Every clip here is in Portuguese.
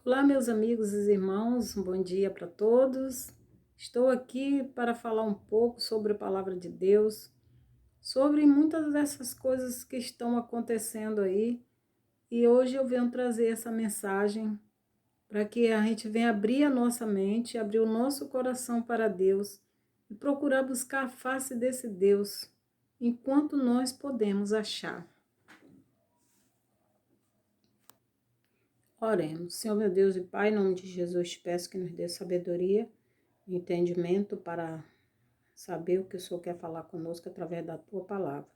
Olá, meus amigos e irmãos, um bom dia para todos. Estou aqui para falar um pouco sobre a palavra de Deus, sobre muitas dessas coisas que estão acontecendo aí, e hoje eu venho trazer essa mensagem para que a gente venha abrir a nossa mente, abrir o nosso coração para Deus e procurar buscar a face desse Deus enquanto nós podemos achar. Oremos. Senhor, meu Deus e Pai, em nome de Jesus, te peço que nos dê sabedoria e entendimento para saber o que o Senhor quer falar conosco através da tua palavra.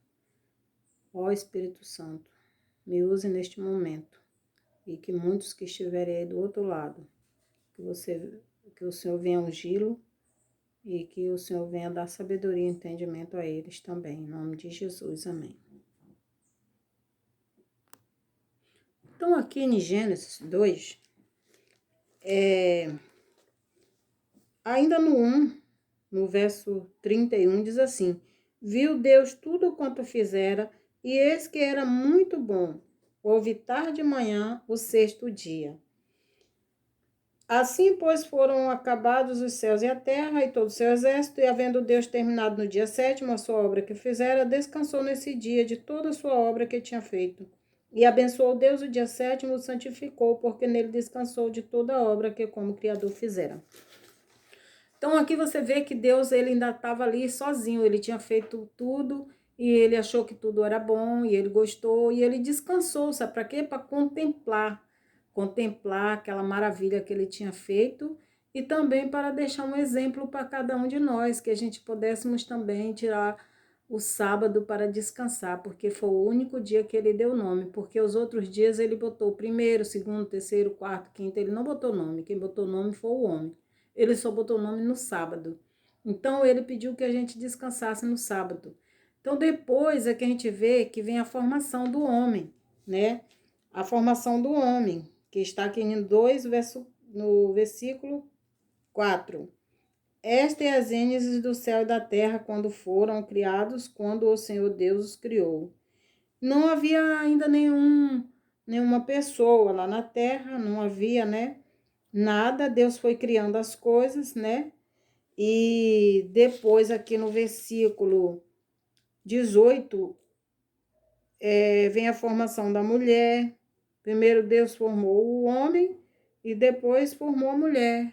Ó Espírito Santo, me use neste momento e que muitos que estiverem aí do outro lado, que o Senhor venha ungí-lo e que o Senhor venha dar sabedoria e entendimento a eles também. Em nome de Jesus, amém. Então, aqui em Gênesis 2, ainda no 1, no verso 31, diz assim: Viu Deus tudo quanto fizera, e eis que era muito bom. Houve tarde de manhã, o sexto dia. Assim, pois, foram acabados os céus e a terra e todo o seu exército, e havendo Deus terminado no dia sétimo a sua obra que fizera, descansou nesse dia de toda a sua obra que tinha feito. E abençoou Deus o dia sétimo, o santificou, porque nele descansou de toda a obra que como Criador fizera. Então, aqui você vê que Deus ele ainda estava ali sozinho, ele tinha feito tudo, e ele achou que tudo era bom, e ele gostou, e ele descansou, sabe para quê? Para contemplar aquela maravilha que ele tinha feito, e também para deixar um exemplo para cada um de nós, que a gente pudéssemos também tirar o sábado para descansar, porque foi o único dia que ele deu nome, porque os outros dias ele botou o primeiro, segundo, terceiro, quarto, quinto, ele não botou nome, quem botou nome foi o homem. Ele só botou o nome no sábado. Então, ele pediu que a gente descansasse no sábado. Então, depois é que a gente vê que vem a formação do homem, né? A formação do homem, que está aqui em 2, no versículo 4. Esta é a gênese do céu e da terra quando foram criados, quando o Senhor Deus os criou. Não havia ainda nenhuma pessoa lá na terra, não havia, né? Nada, Deus foi criando as coisas, né? E depois aqui no versículo 18, vem a formação da mulher. Primeiro Deus formou o homem e depois formou a mulher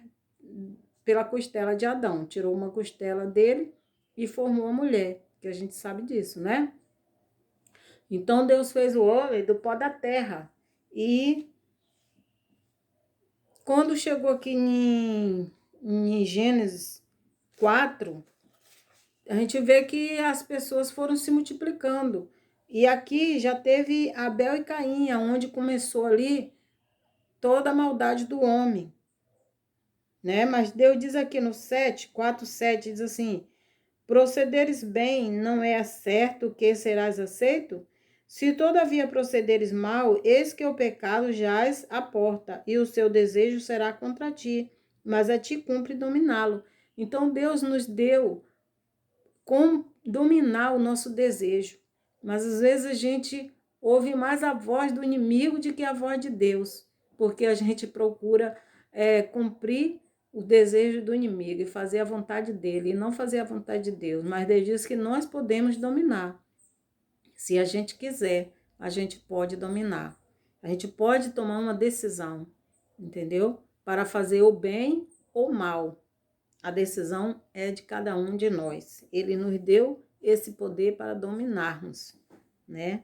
pela costela de Adão. Tirou uma costela dele e formou a mulher, que a gente sabe disso, né? Então Deus fez o homem do pó da terra. E quando chegou aqui em Gênesis 4, a gente vê que as pessoas foram se multiplicando. E aqui já teve Abel e Caim, onde começou ali toda a maldade do homem, né? Mas Deus diz aqui no 7, 4, 7, diz assim: procederes bem, não é certo que serás aceito? Se todavia procederes mal, eis que o pecado jaz à porta, e o seu desejo será contra ti, mas a ti cumpre dominá-lo. Então Deus nos deu como dominar o nosso desejo. Mas às vezes a gente ouve mais a voz do inimigo do que a voz de Deus, porque a gente procura cumprir o desejo do inimigo e fazer a vontade dele, e não fazer a vontade de Deus. Mas Deus diz que nós podemos dominar. Se a gente quiser, a gente pode dominar. A gente pode tomar uma decisão, entendeu? Para fazer o bem ou o mal. A decisão é de cada um de nós. Ele nos deu esse poder para dominarmos, né?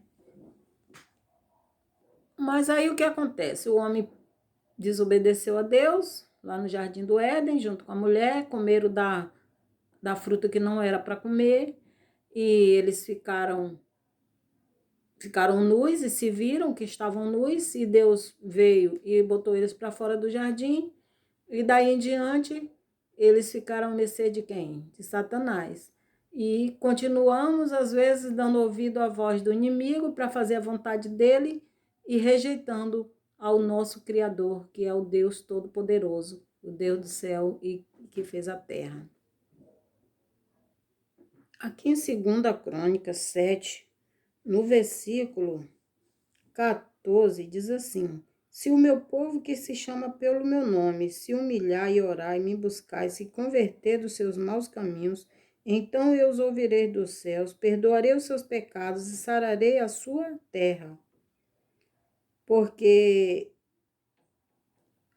Mas aí o que acontece? O homem desobedeceu a Deus, lá no Jardim do Éden, junto com a mulher, comeram da fruta que não era para comer, e eles ficaram nus e se viram que estavam nus, e Deus veio e botou eles para fora do jardim, e daí em diante eles ficaram à mercê de quem? De Satanás. E continuamos, às vezes, dando ouvido à voz do inimigo para fazer a vontade dele e rejeitando ao nosso Criador, que é o Deus Todo-Poderoso, o Deus do céu e que fez a terra. Aqui em 2 Crônicas 7, no versículo 14, diz assim: Se o meu povo que se chama pelo meu nome se humilhar e orar e me buscar e se converter dos seus maus caminhos, então eu os ouvirei dos céus, perdoarei os seus pecados e sararei a sua terra. Porque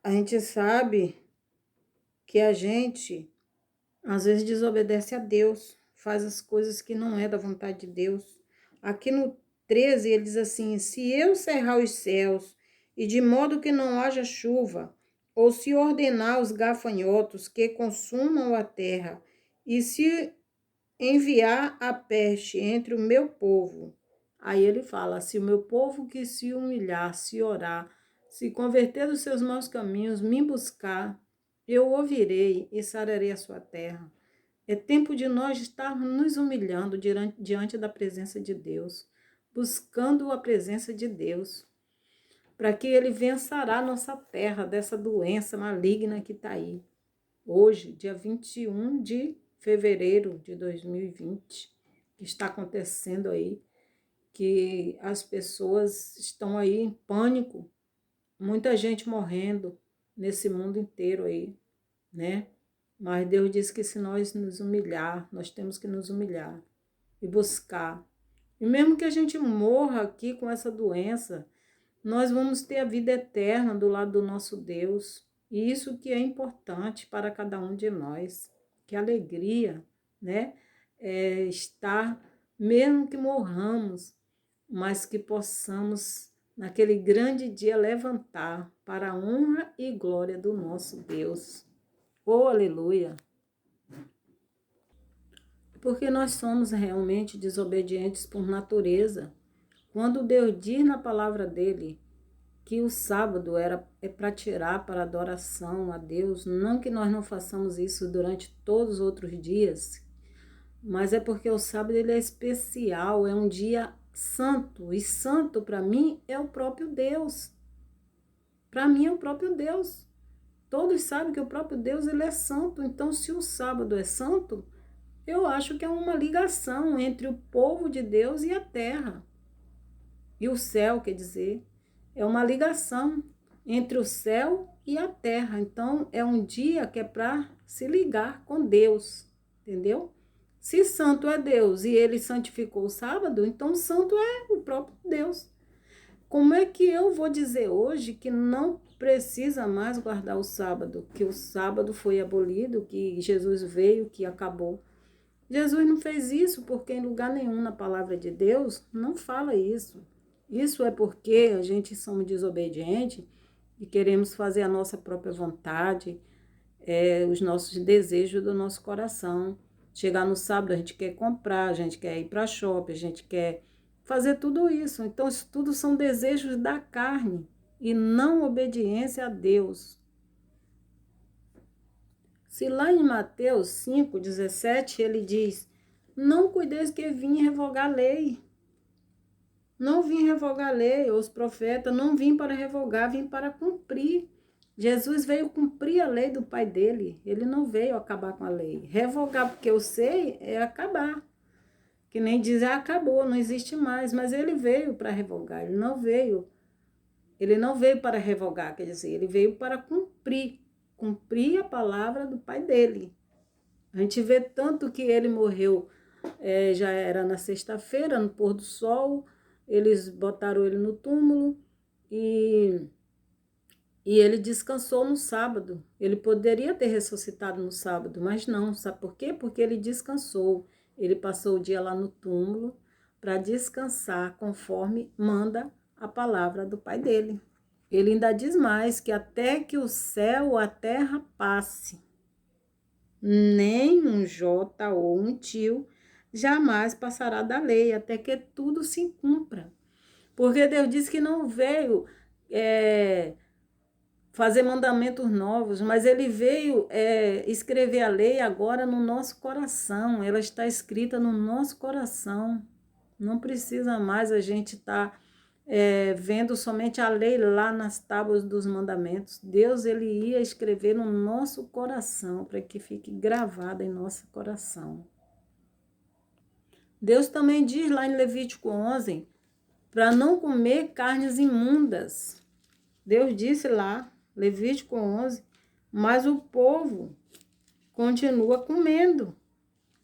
a gente sabe que a gente às vezes desobedece a Deus, faz as coisas que não é da vontade de Deus. Aqui no 13 ele diz assim: se eu cerrar os céus e de modo que não haja chuva, ou se ordenar os gafanhotos que consumam a terra, e se enviar a peste entre o meu povo. Aí ele fala: se o meu povo que se humilhar, se orar, se converter dos seus maus caminhos, me buscar, eu ouvirei e sararei a sua terra. É tempo de nós estarmos nos humilhando diante da presença de Deus, buscando a presença de Deus, para que Ele venha sarar nossa terra dessa doença maligna que está aí. Hoje, dia 21 de fevereiro de 2020, que está acontecendo aí, que as pessoas estão aí em pânico, muita gente morrendo nesse mundo inteiro aí, né? Mas Deus disse que se nós nos humilhar, nós temos que nos humilhar e buscar. E mesmo que a gente morra aqui com essa doença, nós vamos ter a vida eterna do lado do nosso Deus. E isso que é importante para cada um de nós. Que alegria, né? É estar, mesmo que morramos, mas que possamos, naquele grande dia, levantar para a honra e glória do nosso Deus. Oh, aleluia! Porque nós somos realmente desobedientes por natureza. Quando Deus diz na palavra dele que o sábado é para tirar para adoração a Deus, não que nós não façamos isso durante todos os outros dias, mas é porque o sábado ele é especial, é um dia santo, e santo para mim é o próprio Deus. Para mim é o próprio Deus. Todos sabem que o próprio Deus ele é santo, então se o sábado é santo, eu acho que é uma ligação entre o povo de Deus e a terra. E o céu, quer dizer, é uma ligação entre o céu e a terra. Então, é um dia que é para se ligar com Deus, entendeu? Se santo é Deus e ele santificou o sábado, então santo é o próprio Deus. Como é que eu vou dizer hoje que não precisa mais guardar o sábado, que o sábado foi abolido, que Jesus veio, que acabou? Jesus não fez isso porque em lugar nenhum na palavra de Deus não fala isso. Isso é porque a gente somos desobedientes e queremos fazer a nossa própria vontade, os nossos desejos do nosso coração. Chegar no sábado, a gente quer comprar, a gente quer ir para shopping, a gente quer fazer tudo isso. Então, isso tudo são desejos da carne e não obediência a Deus. Se lá em Mateus 5:17 ele diz: não cuideis que vim revogar a lei. Não vim revogar a lei, os profetas, não vim para revogar, vim para cumprir. Jesus veio cumprir a lei do Pai dele, ele não veio acabar com a lei. Revogar, porque eu sei, é acabar. Que nem dizer, acabou, não existe mais, mas ele veio para revogar, ele não veio para revogar, quer dizer, ele veio para cumprir a palavra do Pai dele. A gente vê tanto que ele morreu, já era na sexta-feira, no pôr do sol, eles botaram ele no túmulo e ele descansou no sábado. Ele poderia ter ressuscitado no sábado, mas não. Sabe por quê? Porque ele descansou. Ele passou o dia lá no túmulo para descansar, conforme manda a palavra do Pai dele. Ele ainda diz mais, que até que o céu ou a terra passe, nem um jota ou um tio jamais passará da lei, até que tudo se cumpra. Porque Deus disse que não veio fazer mandamentos novos, mas ele veio escrever a lei agora no nosso coração. Ela está escrita no nosso coração. Não precisa mais a gente estar vendo somente a lei lá nas tábuas dos mandamentos. Deus ele ia escrever no nosso coração, para que fique gravado em nosso coração. Deus também diz lá em Levítico 11, para não comer carnes imundas. Deus disse lá, Levítico 11, mas o povo continua comendo.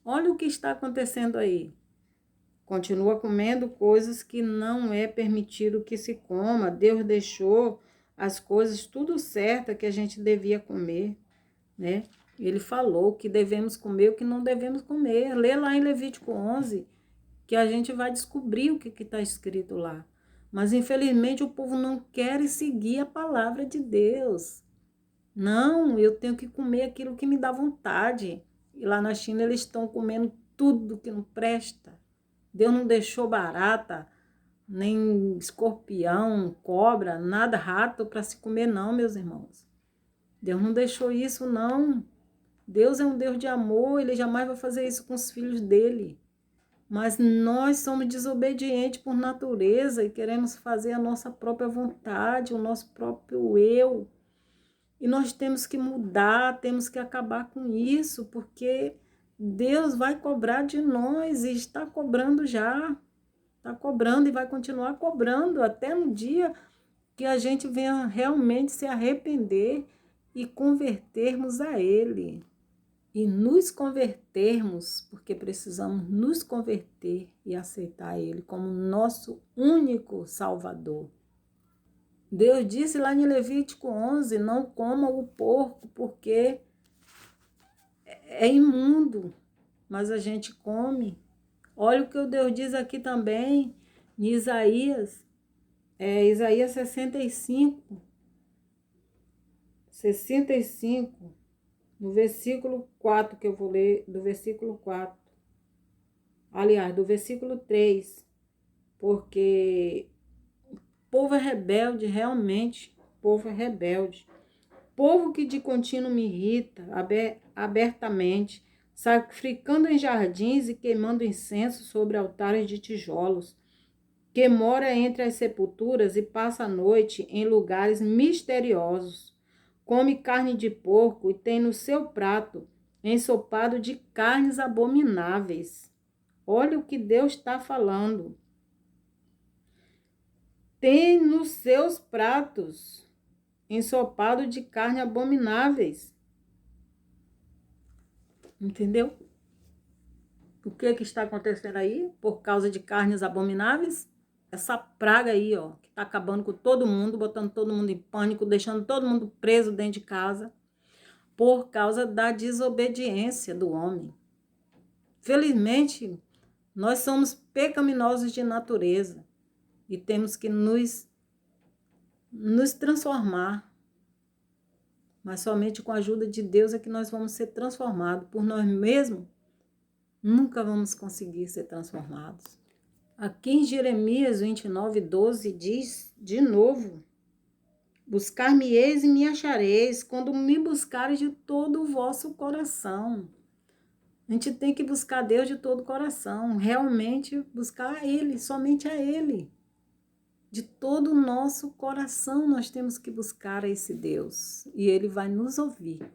Olha o que está acontecendo aí. Continua comendo coisas que não é permitido que se coma. Deus deixou as coisas tudo certa que a gente devia comer, né? Ele falou que devemos comer o que não devemos comer. Lê lá em Levítico 11, que a gente vai descobrir o que está escrito lá. Mas, infelizmente, o povo não quer seguir a palavra de Deus. Não, eu tenho que comer aquilo que me dá vontade. E lá na China eles estão comendo tudo que não presta. Deus não deixou barata, nem escorpião, cobra, nada, rato para se comer, não, meus irmãos. Deus não deixou isso, não. Deus é um Deus de amor, ele jamais vai fazer isso com os filhos dele. Mas nós somos desobedientes por natureza e queremos fazer a nossa própria vontade, o nosso próprio eu. E nós temos que mudar, temos que acabar com isso, porque Deus vai cobrar de nós e está cobrando já. Está cobrando e vai continuar cobrando até no dia que a gente venha realmente se arrepender e convertermos a Ele. E nos convertermos, porque precisamos nos converter e aceitar Ele como nosso único Salvador. Deus disse lá em Levítico 11, não coma o porco, porque é imundo, mas a gente come. Olha o que o Deus diz aqui também, em Isaías, Isaías 65, no versículo 4, que eu vou ler, do versículo 4. Aliás, do versículo 3, porque o povo é rebelde, realmente, o povo é rebelde. Povo que de contínuo me irrita abertamente, sacrificando em jardins e queimando incenso sobre altares de tijolos, que mora entre as sepulturas e passa a noite em lugares misteriosos, come carne de porco e tem no seu prato ensopado de carnes abomináveis. Olha o que Deus está falando. Tem nos seus pratos ensopado de carne abomináveis. Entendeu? O que está acontecendo aí por causa de carnes abomináveis? Essa praga aí, ó, que está acabando com todo mundo, botando todo mundo em pânico, deixando todo mundo preso dentro de casa, por causa da desobediência do homem. Felizmente, nós somos pecaminosos de natureza e temos que nos transformar. Mas somente com a ajuda de Deus é que nós vamos ser transformados. Por nós mesmos, nunca vamos conseguir ser transformados. Aqui em Jeremias 29:12 diz de novo: buscar-me-eis e me achareis, quando me buscareis de todo o vosso coração. A gente tem que buscar Deus de todo o coração, realmente buscar a Ele, somente a Ele. De todo o nosso coração nós temos que buscar a esse Deus, e Ele vai nos ouvir.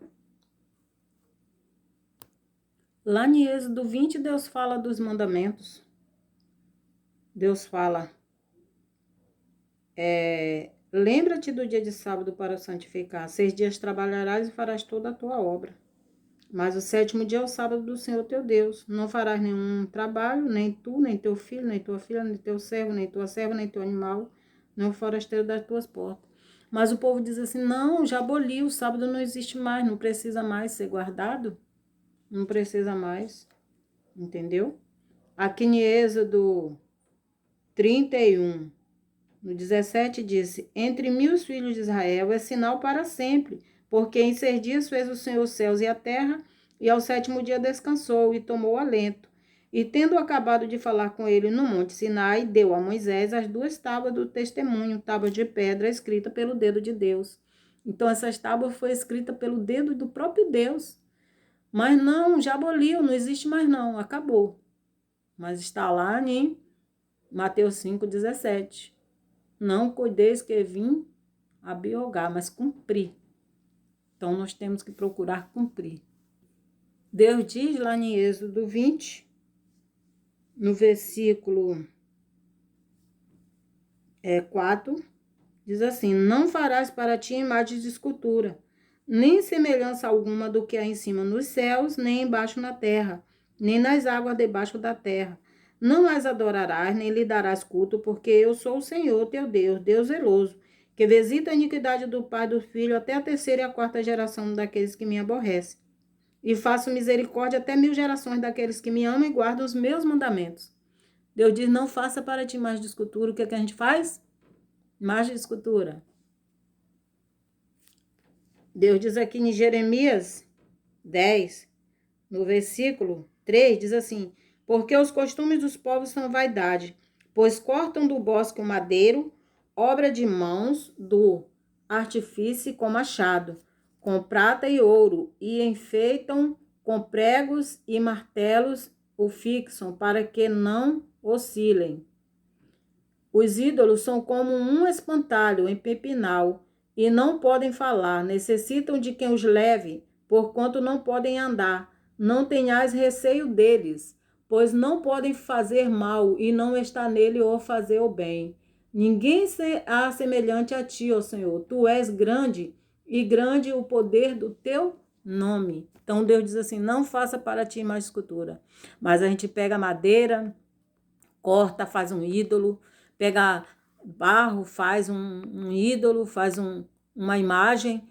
Lá em Êxodo 20, Deus fala dos mandamentos. Deus fala, lembra-te do dia de sábado para santificar. 6 dias trabalharás e farás toda a tua obra. Mas o 7º dia é o sábado do Senhor teu Deus. Não farás nenhum trabalho, nem tu, nem teu filho, nem tua filha, nem teu servo, nem tua serva, nem teu animal, nem o forasteiro das tuas portas. Mas o povo diz assim, não, já aboli, o sábado não existe mais, não precisa mais ser guardado. Não precisa mais, entendeu? Aqui em Êxodo 31, no 17, disse, entre mim os filhos de Israel é sinal para sempre, porque em 6 dias fez o Senhor os céus e a terra, e ao 7º dia descansou e tomou alento. E tendo acabado de falar com ele no monte Sinai, deu a Moisés as 2 tábuas do testemunho, tábuas de pedra escrita pelo dedo de Deus. Então essas tábuas foi escrita pelo dedo do próprio Deus. Mas não, já aboliu, não existe mais não, acabou. Mas está lá em Mateus 5:17. Não cuideis que vim abrogar, mas cumprir. Então, nós temos que procurar cumprir. Deus diz lá em Êxodo 20, no versículo 4, Diz assim: não farás para ti imagens de escultura, nem semelhança alguma do que há em cima nos céus, nem embaixo na terra, nem nas águas debaixo da terra. Não as adorarás, nem lhe darás culto, porque eu sou o Senhor teu Deus, Deus zeloso, que visita a iniquidade do pai e do filho até a terceira e a quarta geração daqueles que me aborrecem. E faço misericórdia até 1000 gerações daqueles que me amam e guardam os meus mandamentos. Deus diz: não faça para ti imagem de escultura. O que é que a gente faz? Imagem de escultura. Deus diz aqui em Jeremias 10, no versículo 3, diz assim: porque os costumes dos povos são vaidade, pois cortam do bosque o madeiro, obra de mãos do artífice com machado, com prata e ouro, e enfeitam com pregos e martelos, o fixam para que não oscilem. Os ídolos são como um espantalho em pepinal, e não podem falar, necessitam de quem os leve, porquanto não podem andar. Não tenhais receio deles, pois não podem fazer mal, e não está nele o fazer o bem. Ninguém há semelhante a ti, ó Senhor. Tu és grande, e grande o poder do teu nome. Então Deus diz assim: não faça para ti mais escultura. Mas a gente pega madeira, corta, faz um ídolo, pega barro, faz um ídolo, faz uma imagem.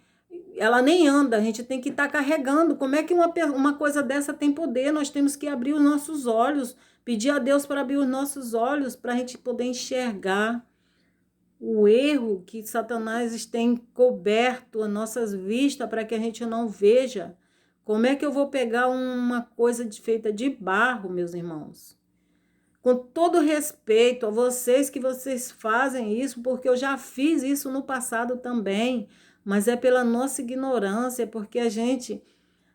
Ela nem anda, a gente tem que estar carregando. Como é que uma coisa dessa tem poder? Nós temos que abrir os nossos olhos, pedir a Deus para abrir os nossos olhos, para a gente poder enxergar o erro que Satanás tem coberto as nossas vistas para que a gente não veja. Como é que eu vou pegar uma coisa feita de barro, meus irmãos? Com todo respeito a vocês que vocês fazem isso, porque eu já fiz isso no passado também, mas é pela nossa ignorância, porque a gente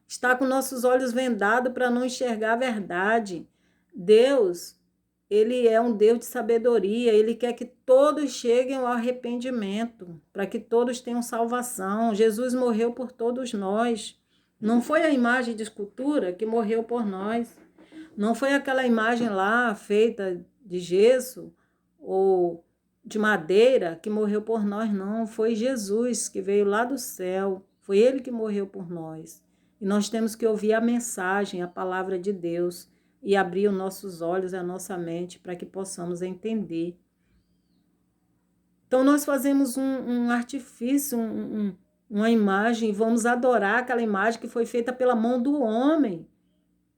está com nossos olhos vendados para não enxergar a verdade. Deus, ele é um Deus de sabedoria, ele quer que todos cheguem ao arrependimento, para que todos tenham salvação. Jesus morreu por todos nós. Não foi a imagem de escultura que morreu por nós. Não foi aquela imagem lá feita de gesso ou de madeira que morreu por nós, não. Foi Jesus que veio lá do céu. Foi ele que morreu por nós. E nós temos que ouvir a mensagem, a palavra de Deus e abrir os nossos olhos, a nossa mente, para que possamos entender. Então, nós fazemos um artifício, uma imagem, e vamos adorar aquela imagem que foi feita pela mão do homem.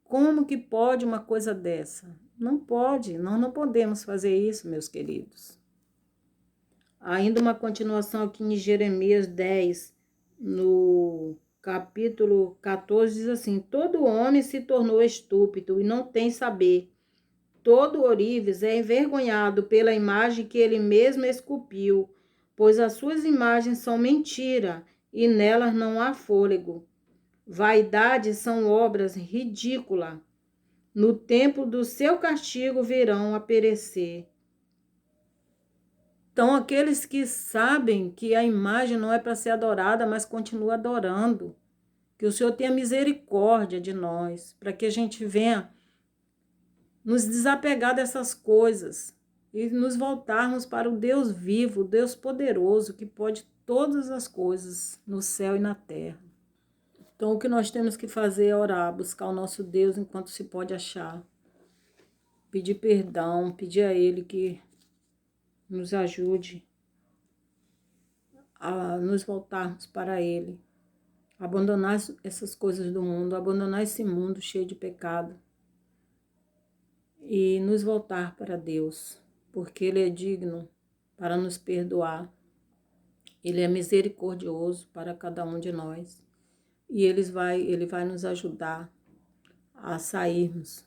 Como que pode uma coisa dessa? Não pode, nós não podemos fazer isso, meus queridos. Ainda uma continuação aqui em Jeremias 10, no capítulo 14, diz assim: todo homem se tornou estúpido e não tem saber. Todo ourives é envergonhado pela imagem que ele mesmo esculpiu, pois as suas imagens são mentira e nelas não há fôlego. Vaidades são obras ridículas. No tempo do seu castigo virão a perecer. Então, aqueles que sabem que a imagem não é para ser adorada, mas continua adorando, que o Senhor tenha misericórdia de nós, para que a gente venha nos desapegar dessas coisas e nos voltarmos para o Deus vivo, o Deus poderoso, que pode todas as coisas no céu e na terra. Então, o que nós temos que fazer é orar, buscar o nosso Deus enquanto se pode achar. Pedir perdão, pedir a Ele que nos ajude a nos voltarmos para Ele. Abandonar essas coisas do mundo, abandonar esse mundo cheio de pecado. E nos voltar para Deus, porque Ele é digno para nos perdoar. Ele é misericordioso para cada um de nós. E Ele vai nos ajudar a sairmos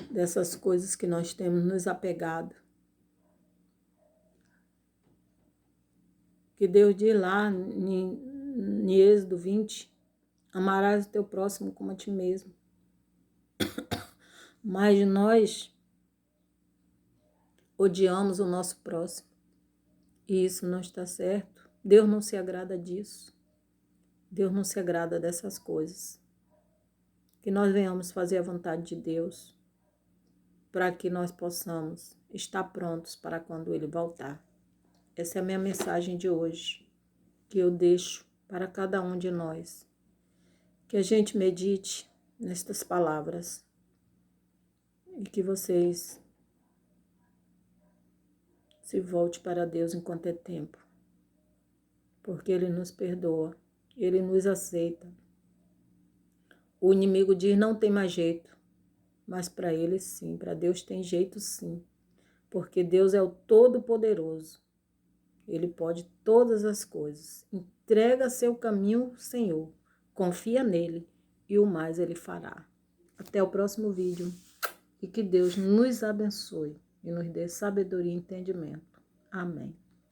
dessas coisas que nós temos nos apegado. Que Deus diz lá em Êxodo 20, amarás o teu próximo como a ti mesmo. Mas nós odiamos o nosso próximo. E isso não está certo. Deus não se agrada disso. Deus não se agrada dessas coisas. Que nós venhamos fazer a vontade de Deus, para que nós possamos estar prontos para quando Ele voltar. Essa é a minha mensagem de hoje, que eu deixo para cada um de nós. Que a gente medite nestas palavras e que vocês se volte para Deus enquanto é tempo, porque Ele nos perdoa, Ele nos aceita. O inimigo diz não tem mais jeito, mas para Ele sim, para Deus tem jeito sim, porque Deus é o Todo-Poderoso. Ele pode todas as coisas. Entrega seu caminho ao Senhor, confia nele e o mais Ele fará. Até o próximo vídeo e que Deus nos abençoe e nos dê sabedoria e entendimento. Amém.